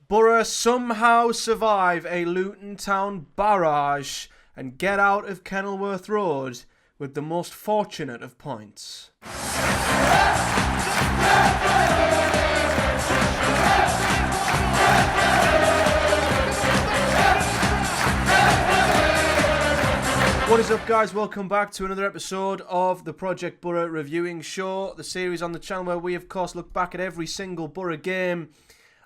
Boro somehow survive a Luton Town barrage and get out of Kenilworth Road with the most fortunate of points. What is up, guys? Welcome back to another episode of the Project Boro Reviewing Show, the series on the channel where we, of course, look back at every single Boro game.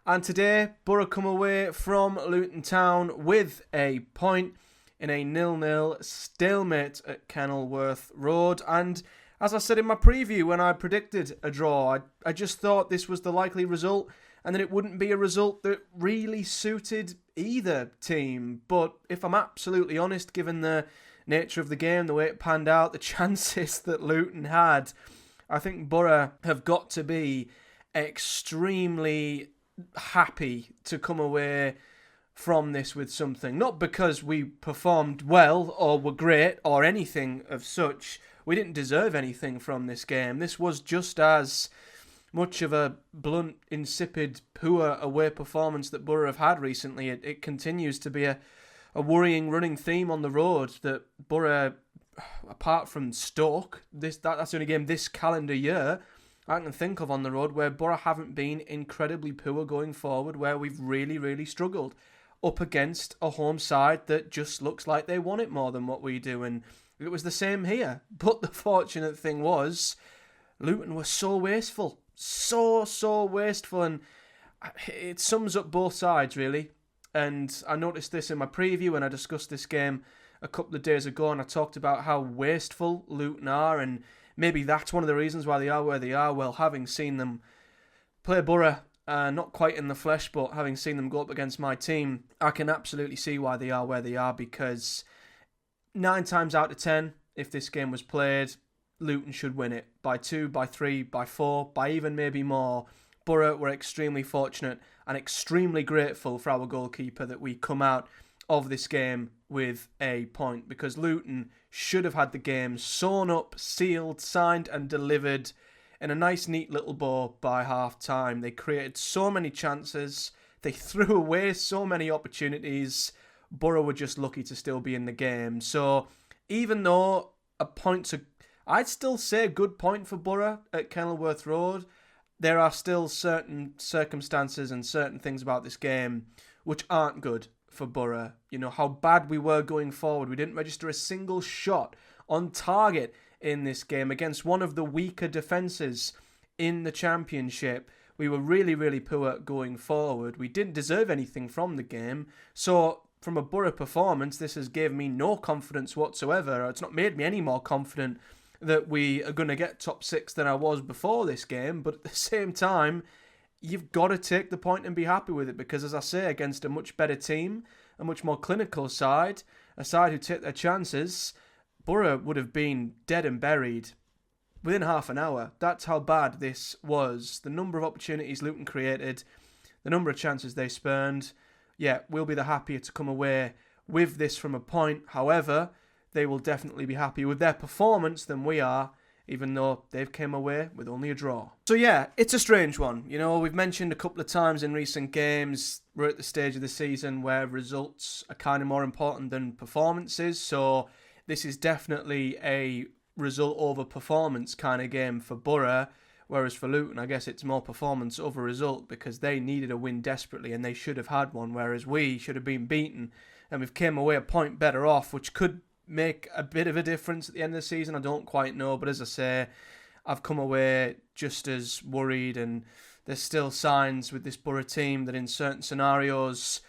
And today, Boro come away from Luton Town with a point in a 0-0 stalemate at Kenilworth Road. And as I said in my preview when I predicted a draw, I just thought this was the likely result and that it wouldn't be a result that really suited either team. But if I'm absolutely honest, given the nature of the game, the way it panned out, the chances that Luton had, I think Boro have got to be extremely happy to come away from this with something. Not because we performed well or were great or anything of such. We didn't deserve anything from this game. This was just as much of a blunt, insipid, poor away performance that Boro have had recently. It continues to be a worrying running theme on the road that Boro, apart from Stoke, that's the only game this calendar year I can think of on the road where Boro haven't been incredibly poor going forward, where we've really, really struggled up against a home side that just looks like they want it more than what we do. And it was the same here. But the fortunate thing was, Luton were so wasteful. So wasteful. And it sums up both sides, really. And I noticed this in my preview when I discussed this game a couple of days ago, and I talked about how wasteful Luton are, and maybe that's one of the reasons why they are where they are. Well, having seen them play Boro, not quite in the flesh, but having seen them go up against my team, I can absolutely see why they are where they are, because 9 times out of 10, if this game was played, Luton should win it by 2, by 3, by 4, by even maybe more. Boro were extremely fortunate and extremely grateful for our goalkeeper that we come out of this game with a point, because Luton should have had the game sewn up, sealed, signed and delivered in a nice neat little bow by half time. They created so many chances, they threw away so many opportunities. Boro were just lucky to still be in the game. So even though a point's I'd still say a good point for Boro at Kenilworth Road, there are still certain circumstances and certain things about this game which aren't good for Boro. You know, how bad we were going forward. We didn't register a single shot on target in this game against one of the weaker defences in the Championship. We were really, really poor going forward. We didn't deserve anything from the game. So from a Boro performance, this has given me no confidence whatsoever. It's not made me any more confident that we are going to get top 6 than I was before this game, but at the same time, you've got to take the point and be happy with it, because as I say, against a much better team, a much more clinical side, a side who take their chances, Boro would have been dead and buried within half an hour. That's how bad this was. The number of opportunities Luton created, the number of chances they spurned. Yeah, we'll be the happier to come away with this from a point. However, they will definitely be happier with their performance than we are, even though they've came away with only a draw. So yeah, it's a strange one. You know, we've mentioned a couple of times in recent games, we're at the stage of the season where results are kind of more important than performances. So this is definitely a result over performance kind of game for Boro. Whereas for Luton, I guess it's more performance over result, because they needed a win desperately and they should have had one, whereas we should have been beaten and we've came away a point better off, which could make a bit of a difference at the end of the season. I don't quite know, but as I say, I've come away just as worried, and there's still signs with this Boro team that in certain scenarios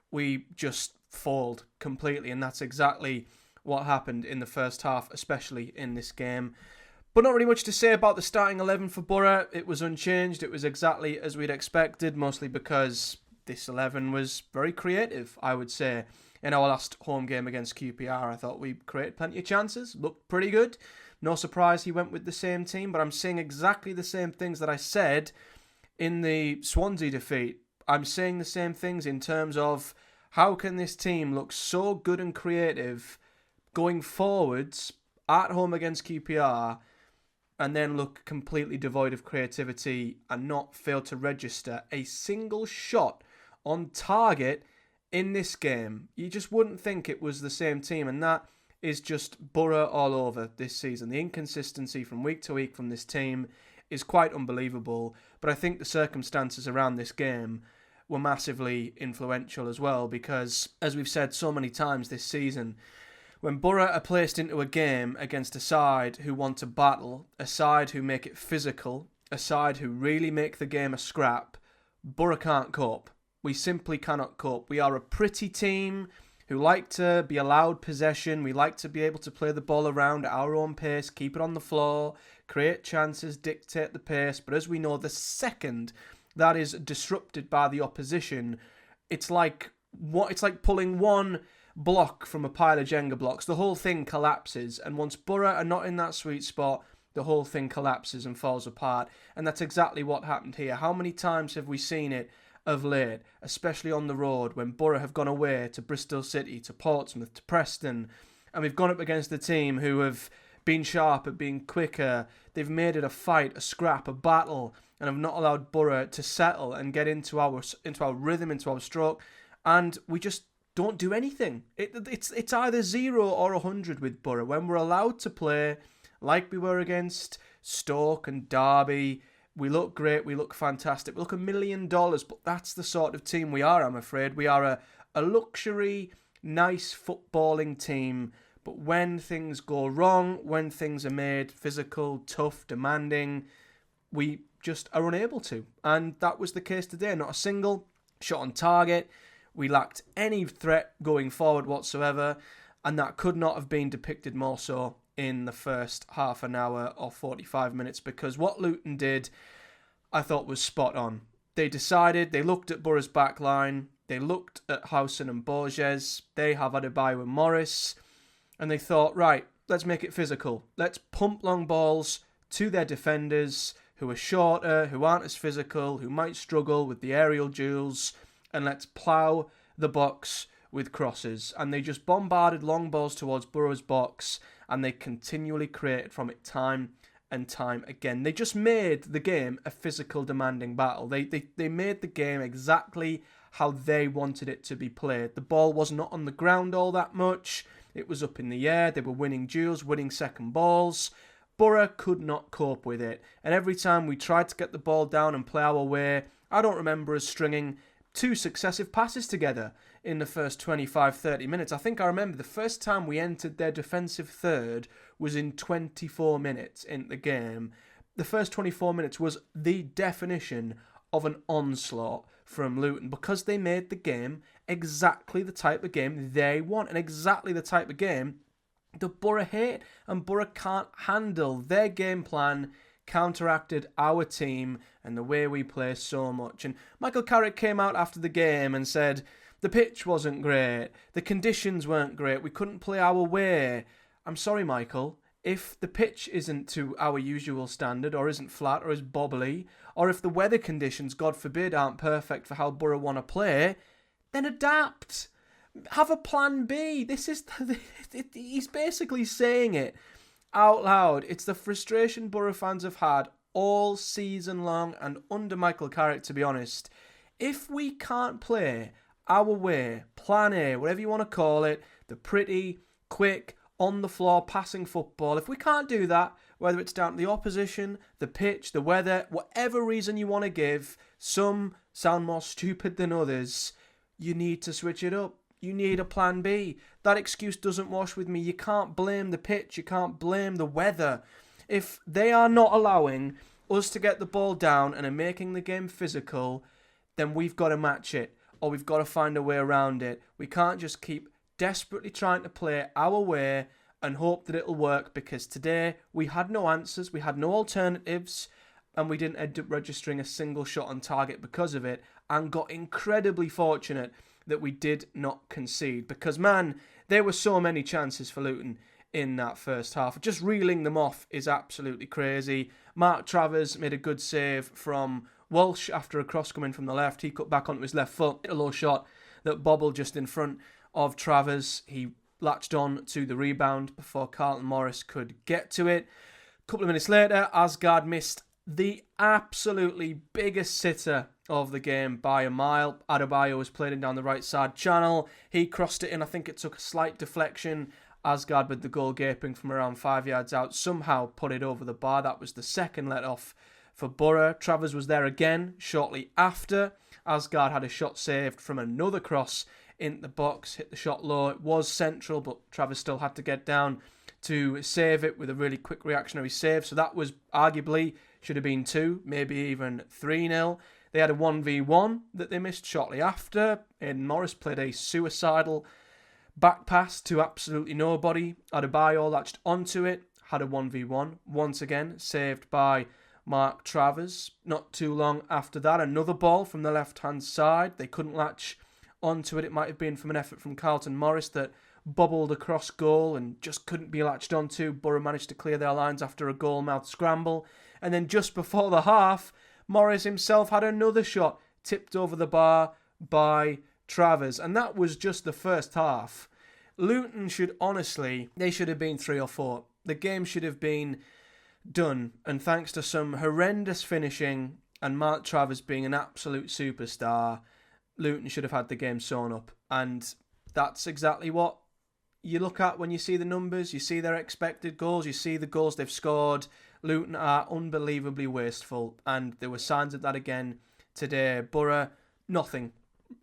we just fold completely, and that's exactly what happened in the first half, especially in this game. But not really much to say about the starting 11 for Boro. It was unchanged. It was exactly as we'd expected, mostly because this 11 was very creative, I would say. In our last home game against QPR, I thought we created plenty of chances, looked pretty good. No surprise he went with the same team, but I'm saying exactly the same things that I said in the Swansea defeat. I'm saying the same things in terms of how can this team look so good and creative going forwards at home against QPR and then look completely devoid of creativity and not fail to register a single shot on target in this game. You just wouldn't think it was the same team, and that is just Boro all over this season. The inconsistency from week to week from this team is quite unbelievable, but I think the circumstances around this game were massively influential as well, because, as we've said so many times this season, when Boro are placed into a game against a side who want to battle, a side who make it physical, a side who really make the game a scrap, Boro can't cope. We simply cannot cope. We are a pretty team who like to be allowed possession. We like to be able to play the ball around at our own pace, keep it on the floor, create chances, dictate the pace. But as we know, the second that is disrupted by the opposition, it's like pulling one block from a pile of Jenga blocks. The whole thing collapses, and once Boro are not in that sweet spot, the whole thing collapses and falls apart. And that's exactly what happened here. How many times have we seen it of late, especially on the road, when Boro have gone away to Bristol City, to Portsmouth, to Preston, and we've gone up against a team who have been sharper, been quicker. They've made it a fight, a scrap, a battle, and have not allowed Boro to settle and get into our rhythm, into our stroke, and we just don't do anything. It's either 0 or 100 with Boro. When we're allowed to play like we were against Stoke and Derby, we look great, we look fantastic, we look $1 million, but that's the sort of team we are, I'm afraid. We are a luxury, nice footballing team, but when things go wrong, when things are made physical, tough, demanding, we just are unable to. And that was the case today. Not a single shot on target. We lacked any threat going forward whatsoever, and that could not have been depicted more so in the first half an hour or 45 minutes, because what Luton did, I thought, was spot on. They looked at Boro's back line, they looked at Howson and Borges, they have Adebayo and Morris, and they thought, right, let's make it physical. Let's pump long balls to their defenders who are shorter, who aren't as physical, who might struggle with the aerial duels, and let's plough the box with crosses. And they just bombarded long balls towards Boro's box, and they continually created from it time and time again. They just made the game a physical, demanding battle. They made the game exactly how they wanted it to be played. The ball was not on the ground all that much. It was up in the air. They were winning duels, winning second balls. Boro could not cope with it. And every time we tried to get the ball down and play our way, I don't remember us stringing 2 successive passes together in the first 25-30 minutes. I think I remember the first time we entered their defensive third was in 24 minutes in the game. The first 24 minutes was the definition of an onslaught from Luton, because they made the game exactly the type of game they want, and exactly the type of game that Boro hate and Boro can't handle. Their game plan counteracted our team and the way we play so much. And Michael Carrick came out after the game and said the pitch wasn't great, the conditions weren't great, we couldn't play our way. I'm sorry, Michael, if the pitch isn't to our usual standard, or isn't flat, or is bobbly, or if the weather conditions, God forbid, aren't perfect for how Boro want to play, then adapt. Have a plan B. He's basically saying it out loud. It's the frustration Boro fans have had all season long, and under Michael Carrick, to be honest. If we can't play our way, plan A, whatever you want to call it, the pretty, quick, on-the-floor passing football, if we can't do that, whether it's down to the opposition, the pitch, the weather, whatever reason you want to give, some sound more stupid than others, you need to switch it up. You need a plan B. That excuse doesn't wash with me. You can't blame the pitch. You can't blame the weather. If they are not allowing us to get the ball down and are making the game physical, then we've got to match it, or we've got to find a way around it. We can't just keep desperately trying to play our way and hope that it'll work, because today we had no answers, we had no alternatives, and we didn't end up registering a single shot on target because of it, and got incredibly fortunate that we did not concede, because, man, there were so many chances for Luton in that first half. Just reeling them off is absolutely crazy. Mark Travers made a good save from Walsh after a cross coming from the left. He cut back onto his left foot, hit a low shot that bobbled just in front of Travers. He latched on to the rebound before Carlton Morris could get to it. A couple of minutes later, Asgard missed the absolutely biggest sitter of the game by a mile. Adebayo was played in down the right side channel. He crossed it in. I think it took a slight deflection. Asgard, with the goal gaping from around 5 yards out, somehow put it over the bar. That was the second let-off for Boro. Travers was there again shortly after. Asgard had a shot saved from another cross in the box, hit the shot low. It was central, but Travers still had to get down to save it with a really quick reactionary save. So that was arguably should have been 2, maybe even 3-0. They had a 1v1 that they missed shortly after. Aidan Morris played a suicidal back pass to absolutely nobody. Adebayo latched onto it, had a 1v1. Once again, saved by Mark Travers. Not too long after that, another ball from the left-hand side. They couldn't latch onto it. It might have been from an effort from Carlton Morris that bobbled across goal and just couldn't be latched onto. Boro managed to clear their lines after a goal-mouth scramble. And then just before the half, Morris himself had another shot tipped over the bar by Travers. And that was just the first half. Luton should honestly, they should have been 3 or 4. The game should have been done. And thanks to some horrendous finishing and Mark Travers being an absolute superstar, Luton should have had the game sewn up. And that's exactly what you look at when you see the numbers. You see their expected goals. You see the goals they've scored. Luton are unbelievably wasteful. And there were signs of that again today. Boro, nothing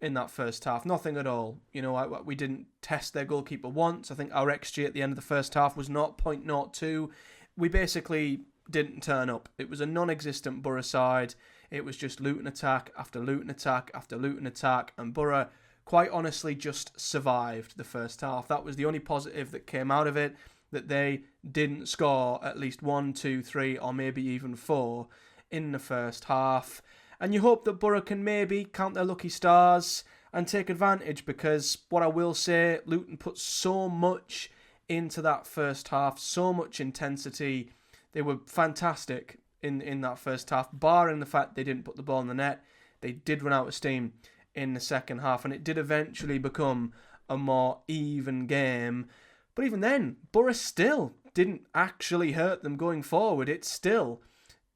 in that first half. Nothing at all. You know, we didn't test their goalkeeper once. I think our XG at the end of the first half was 0.02. We basically didn't turn up. It was a non-existent Boro side. It was just Luton attack after Luton attack after Luton attack. And Boro, quite honestly, just survived the first half. That was the only positive that came out of it, that they didn't score at least 1, 2, 3 or maybe even 4 in the first half. And you hope that Boro can maybe count their lucky stars and take advantage, because what I will say, Luton put so much into that first half, so much intensity. They were fantastic in that first half, barring the fact they didn't put the ball in the net. They did run out of steam in the second half, and it did eventually become a more even game. But even then, Boro still didn't actually hurt them going forward. It's still,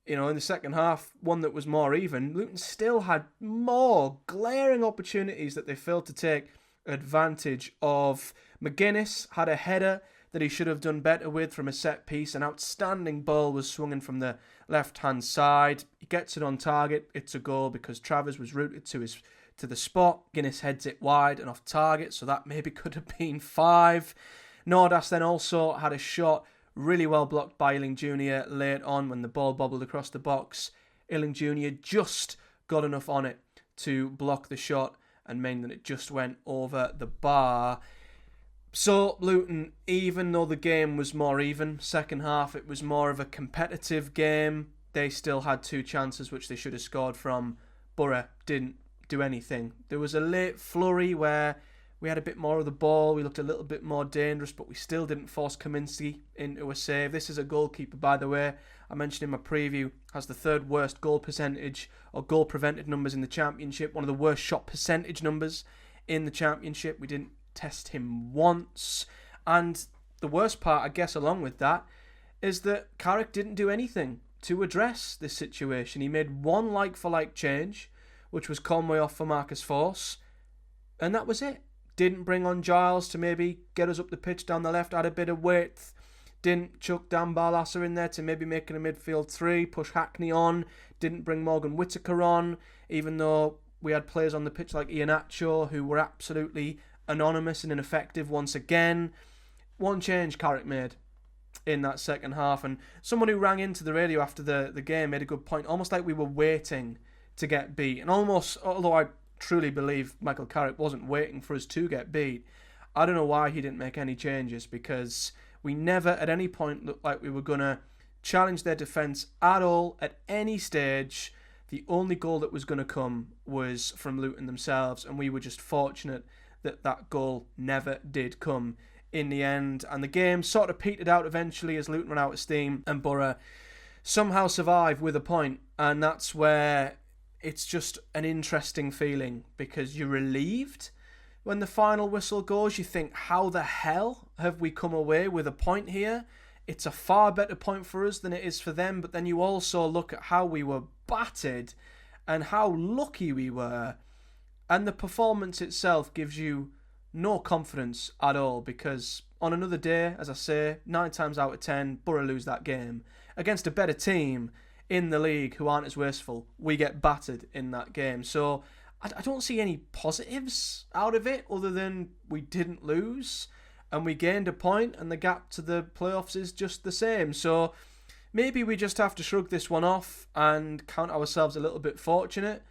you know, in the second half, one that was more even. Luton still had more glaring opportunities that they failed to take advantage of. McGuinness had a header that he should have done better with from a set piece. An outstanding ball was swung in from the left-hand side. He gets it on target. It's a goal because Travers was routed to the spot. Guinness heads it wide and off target, so that maybe could have been 5. Nordas then also had a shot really well blocked by Illing Jr. late on when the ball bobbled across the box. Illing Jr. just got enough on it to block the shot and mean that it just went over the bar. So Luton, even though the game was more even, second half it was more of a competitive game, they still had 2 chances which they should have scored from. Boro didn't do anything. There was a late flurry where we had a bit more of the ball, we looked a little bit more dangerous, but we still didn't force Kaminsky into a save. This is a goalkeeper, by the way, I mentioned in my preview, has the 3rd worst goal percentage or goal prevented numbers in the Championship, one of the worst shot percentage numbers in the Championship. We didn't test him once. And the worst part, I guess, along with that, is that Carrick didn't do anything to address this situation. He made one like-for-like change, which was Conway off for Marcus Force, and that was it. Didn't bring on Giles to maybe get us up the pitch down the left, add a bit of width. Didn't chuck Dan Barlasser in there to maybe make it a midfield 3, push Hackney on. Didn't bring Morgan Whittaker on, even though we had players on the pitch like Iheanacho who were absolutely anonymous and ineffective once again. One change Carrick made in that second half, and someone who rang into the radio after the game made a good point, almost like we were waiting to get beat. And almost, although I truly believe Michael Carrick wasn't waiting for us to get beat, I don't know why he didn't make any changes, because we never at any point looked like we were going to challenge their defence at all at any stage. The only goal that was going to come was from Luton themselves, and we were just fortunate that that goal never did come in the end. And the game sort of petered out eventually as Luton ran out of steam and Boro somehow survived with a point. And that's where it's just an interesting feeling, because you're relieved when the final whistle goes. You think, how the hell have we come away with a point here? It's a far better point for us than it is for them. But then you also look at how we were battered, and how lucky we were. And the performance itself gives you no confidence at all, because on another day, as I say, 9 times out of 10, Boro lose that game. Against a better team in the league who aren't as wasteful, we get battered in that game. So I don't see any positives out of it other than we didn't lose and we gained a point, and the gap to the playoffs is just the same. So maybe we just have to shrug this one off and count ourselves a little bit fortunate.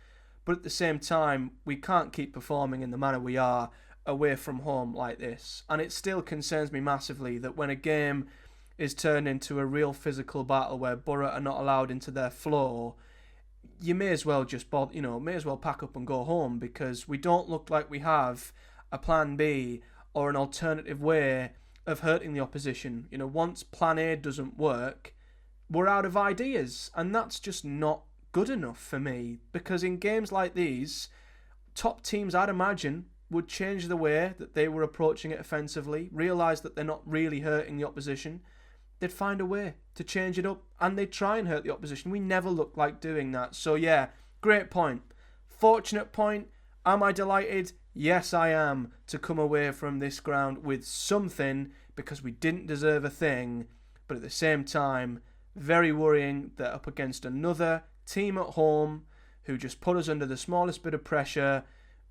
But at the same time, we can't keep performing in the manner we are away from home like this. And it still concerns me massively that when a game is turned into a real physical battle where Boro are not allowed into their flow, you may as well just may as well pack up and go home, because we don't look like we have a plan B or an alternative way of hurting the opposition. Once plan A doesn't work, we're out of ideas, and that's just not good enough for me, because in games like these, top teams, I'd imagine, would change the way that they were approaching it offensively, realise that they're not really hurting the opposition. They'd find a way to change it up, and they'd try and hurt the opposition. We never look like doing that. So yeah, great point. Fortunate point. Am I delighted? Yes, I am, to come away from this ground with something, because we didn't deserve a thing. But at the same time, very worrying that up against another team at home who just put us under the smallest bit of pressure,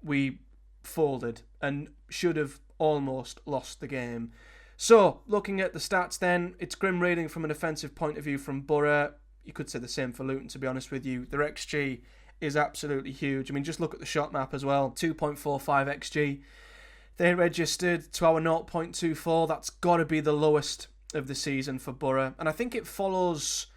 we folded and should have almost lost the game. So, looking at the stats then, it's grim reading from an offensive point of view from Boro. You could say the same for Luton, to be honest with you. Their XG is absolutely huge. I mean, just look at the shot map as well. 2.45 XG. They registered to our 0.24. That's got to be the lowest of the season for Boro. And I think it follows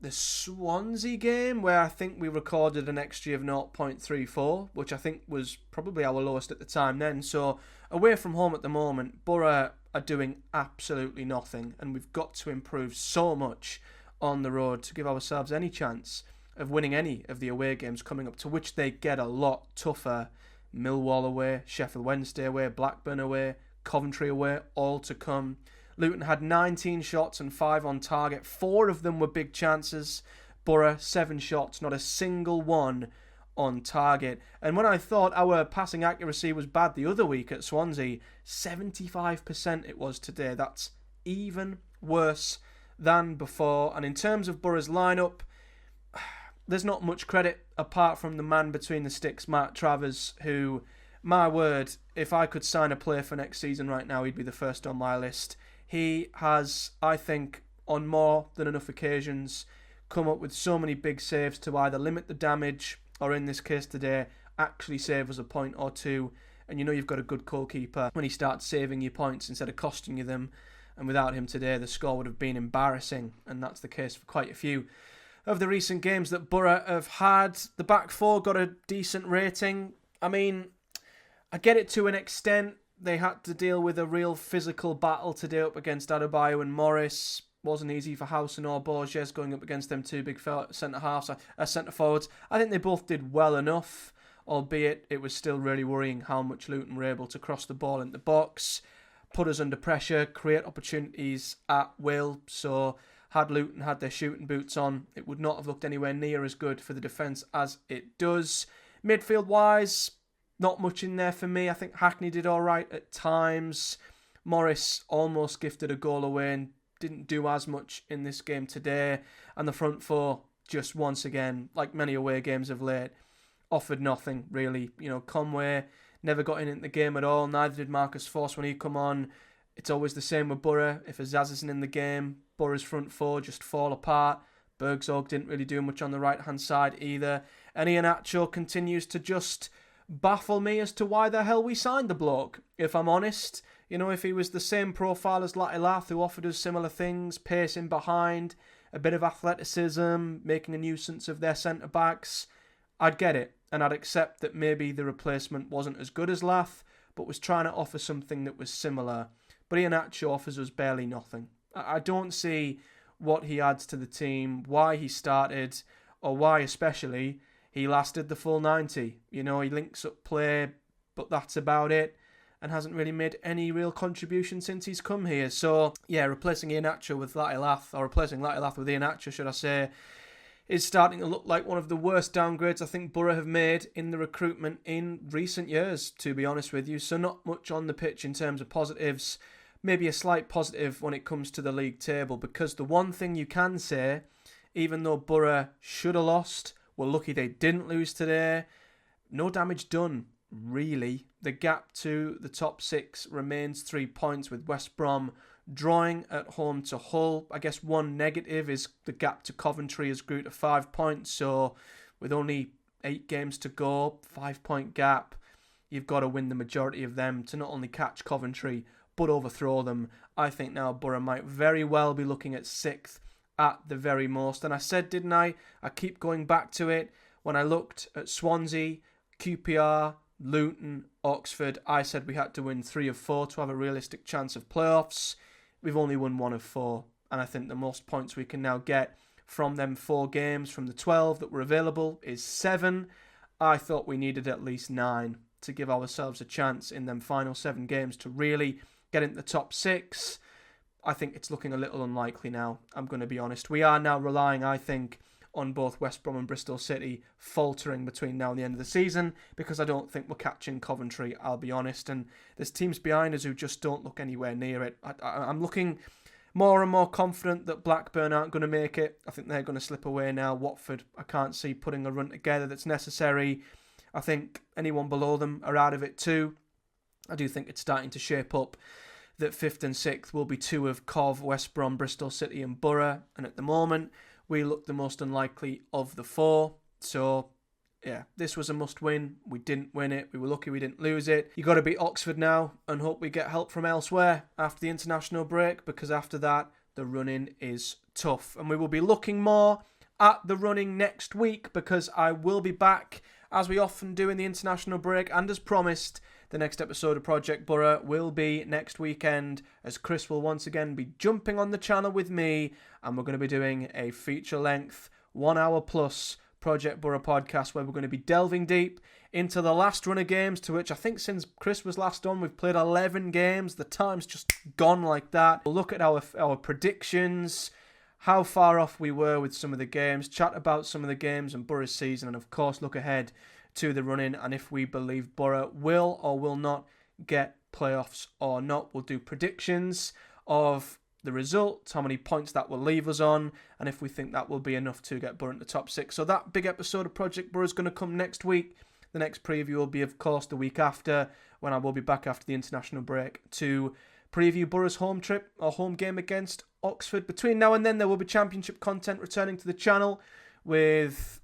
the Swansea game, where I think we recorded an XG of 0.34, which I think was probably our lowest at the time then. So, away from home at the moment, Boro are doing absolutely nothing, and we've got to improve so much on the road to give ourselves any chance of winning any of the away games coming up, to which they get a lot tougher. Millwall away, Sheffield Wednesday away, Blackburn away, Coventry away, all to come. Luton had 19 shots and 5 on target. 4 of them were big chances. Boro, 7 shots, not a single one on target. And when I thought our passing accuracy was bad the other week at Swansea, 75% it was today. That's even worse than before. And in terms of Boro's lineup, there's not much credit apart from the man between the sticks, Matt Travers, who, my word, if I could sign a player for next season right now, he'd be the first on my list. He has, I think, on more than enough occasions, come up with so many big saves to either limit the damage or, in this case today, actually save us a point or two. And you know you've got a good goalkeeper when he starts saving you points instead of costing you them. And without him today, the score would have been embarrassing. And that's the case for quite a few of the recent games that Boro have had. The back four got a decent rating. I mean, I get it to an extent. They had to deal with a real physical battle today up against Adebayo and Morris. Wasn't easy for Howson or Borges going up against them two big centre forwards. I think they both did well enough, albeit it was still really worrying how much Luton were able to cross the ball in the box, put us under pressure, create opportunities at will. So had Luton had their shooting boots on, it would not have looked anywhere near as good for the defence as it does. Midfield-wise, not much in there for me. I think Hackney did all right at times. Morris almost gifted a goal away and didn't do as much in this game today. And the front four, just once again, like many away games of late, offered nothing, really. Conway never got in the game at all. Neither did Marcus Forss when he come on. It's always the same with Boro. If Azaz isn't in the game, Boro's front four just fall apart. Bergzorg didn't really do much on the right-hand side either. And Iheanacho continues to just baffle me as to why the hell we signed the bloke, if I'm honest. If he was the same profile as Latilath, who offered us similar things, pacing behind, a bit of athleticism, making a nuisance of their centre-backs, I'd get it, and I'd accept that maybe the replacement wasn't as good as Lath, but was trying to offer something that was similar. But Iheanacho offers us barely nothing. I don't see what he adds to the team, why he started, or why especially he lasted the full 90. He links up play, but that's about it, and hasn't really made any real contribution since he's come here. So, yeah, replacing Iheanacho with Latilath, or replacing Latilath with Iheanacho, should I say, is starting to look like one of the worst downgrades I think Boro have made in the recruitment in recent years, to be honest with you. So not much on the pitch in terms of positives. Maybe a slight positive when it comes to the league table, because the one thing you can say, even though Boro should have lost, we're lucky they didn't lose today. No damage done, really. The gap to the top 6 remains 3 points, with West Brom drawing at home to Hull. I guess one negative is the gap to Coventry has grew to 5 points. So with only 8 games to go, 5-point gap, you've got to win the majority of them to not only catch Coventry but overthrow them. I think now Boro might very well be looking at 6th at the very most. And I said, didn't I? I keep going back to it. When I looked at Swansea, QPR, Luton, Oxford, I said we had to win 3 of 4 to have a realistic chance of playoffs. We've only won 1 of 4, and I think the most points we can now get from them 4 games from the 12 that were available is 7. I thought we needed at least 9 to give ourselves a chance in them final 7 games to really get into the top 6. I think it's looking a little unlikely now, I'm going to be honest. We are now relying, I think, on both West Brom and Bristol City faltering between now and the end of the season, because I don't think we're catching Coventry, I'll be honest. And there's teams behind us who just don't look anywhere near it. I'm looking more and more confident that Blackburn aren't going to make it. I think they're going to slip away now. Watford, I can't see putting a run together that's necessary. I think anyone below them are out of it too. I do think it's starting to shape up that 5th and 6th will be 2 of Cov, West Brom, Bristol City and Boro. And at the moment, we look the most unlikely of the 4. So, yeah, this was a must-win. We didn't win it. We were lucky we didn't lose it. You got to beat Oxford now and hope we get help from elsewhere after the international break, because after that, the running is tough. And we will be looking more at the running next week, because I will be back, as we often do in the international break, and as promised, the next episode of Project Boro will be next weekend, as Chris will once again be jumping on the channel with me, and we're going to be doing a feature-length, 1 hour plus Project Boro podcast, where we're going to be delving deep into the last run of games, to which I think since Chris was last on, we've played 11 games. The time's just gone like that. We'll look at our predictions, how far off we were with some of the games, chat about some of the games and Boro's season, and of course look ahead to the run-in and if we believe Boro will or will not get playoffs or not. We'll do predictions of the result, how many points that will leave us on, and if we think that will be enough to get Boro in the top 6. So that big episode of Project Boro is going to come next week. The next preview will be, of course, the week after, when I will be back after the international break to preview Boro's home trip or home game against Oxford. Between now and then, there will be championship content returning to the channel with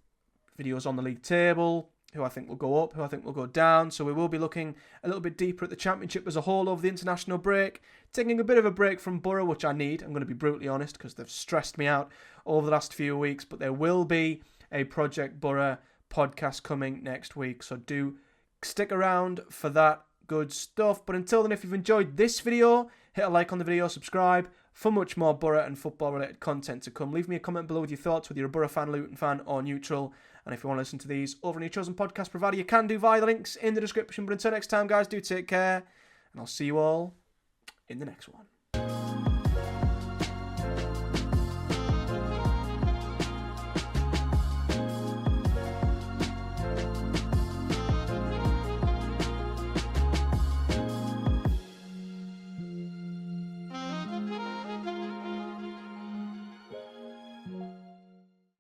videos on the league table, who I think will go up, who I think will go down. So we will be looking a little bit deeper at the championship as a whole over the international break, taking a bit of a break from Boro, which I need. I'm going to be brutally honest, because they've stressed me out over the last few weeks. But there will be a Project Boro podcast coming next week, so do stick around for that good stuff. But until then, if you've enjoyed this video, hit a like on the video, subscribe for much more Boro and football related content to come. Leave me a comment below with your thoughts, whether you're a Boro fan, Luton fan or neutral. And if you want to listen to these over on your chosen podcast provider, you can do via the links in the description. But until next time, guys, do take care, and I'll see you all in the next one.